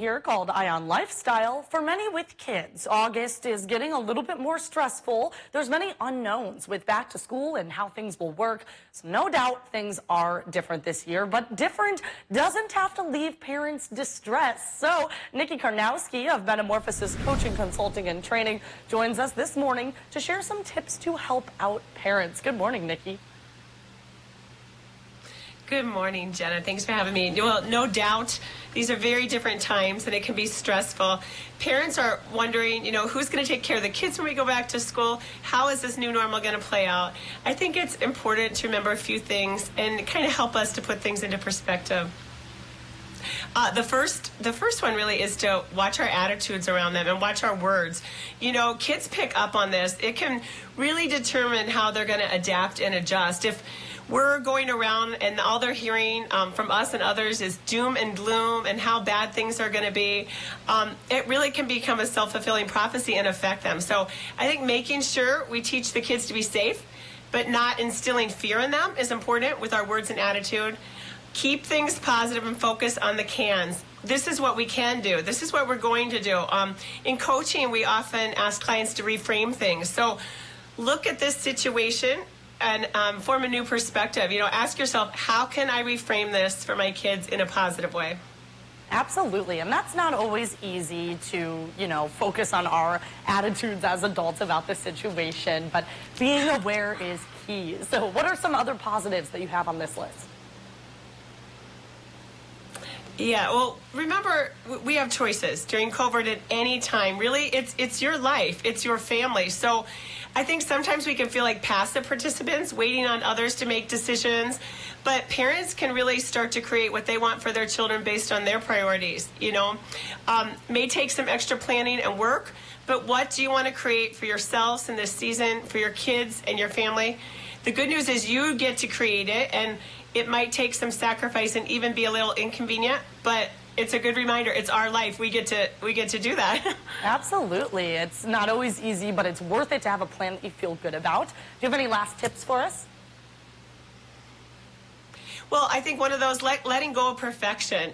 Here called Ion Lifestyle. For many with kids, August is getting a little bit more stressful. There's many unknowns with back to school and how things will work. So no doubt things are different this year, but different doesn't have to leave parents distressed. So Nikki Karnowski of Metamorphosis Coaching, Consulting, and Training joins us this morning to share some tips to help out parents. Good morning, Nikki. Good morning, Jenna. Thanks for having me. Well, no doubt, these are very different times and it can be stressful. Parents are wondering, who's going to take care of the kids when we go back to school? How is this new normal going to play out? I think it's important to remember a few things and kind of help us to put things into perspective. The first one really is to watch our attitudes around them and watch our words. Kids pick up on this. It can really determine how they're going to adapt and adjust. If we're going around and all they're hearing from us and others is doom and gloom and how bad things are going to be, it really can become a self-fulfilling prophecy and affect them. So I think making sure we teach the kids to be safe, but not instilling fear in them is important with our words and attitude. Keep things positive and focus on the cans. This is what we can do. This is what we're going to do. In coaching, we often ask clients to reframe things. So look at this situation and form a new perspective. Ask yourself, how can I reframe this for my kids in a positive way? Absolutely, and that's not always easy to, focus on our attitudes as adults about the situation, but being aware is key. So what are some other positives that you have on this list? Yeah, well, remember, we have choices during COVID at any time. Really, it's your life. It's your family. So I think sometimes we can feel like passive participants waiting on others to make decisions. But parents can really start to create what they want for their children based on their priorities. May take some extra planning and work, but what do you want to create for yourselves in this season, for your kids and your family? The good news is you get to create it, and it might take some sacrifice and even be a little inconvenient, but it's a good reminder. It's our life. We get to do that. Absolutely. It's not always easy, but it's worth it to have a plan that you feel good about. Do you have any last tips for us? Well, I think one of those, letting go of perfection.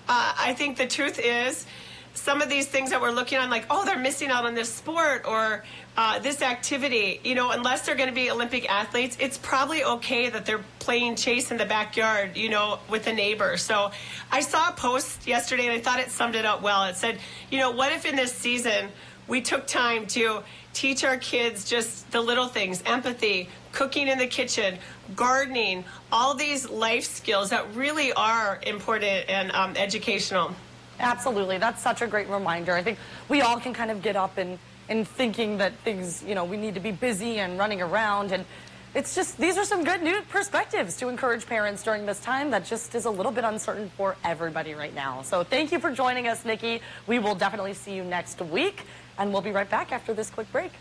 I think the truth is, some of these things that we're looking on, like, they're missing out on this sport or this activity, unless they're going to be Olympic athletes, it's probably okay that they're playing chase in the backyard, with a neighbor. So I saw a post yesterday and I thought it summed it up well. It said, what if in this season we took time to teach our kids just the little things, empathy, cooking in the kitchen, gardening, all these life skills that really are important and educational. Absolutely. That's such a great reminder. I think we all can kind of get up and thinking that things, we need to be busy and running around. And it's just, these are some good new perspectives to encourage parents during this time that just is a little bit uncertain for everybody right now. So thank you for joining us, Nikki. We will definitely see you next week, and we'll be right back after this quick break.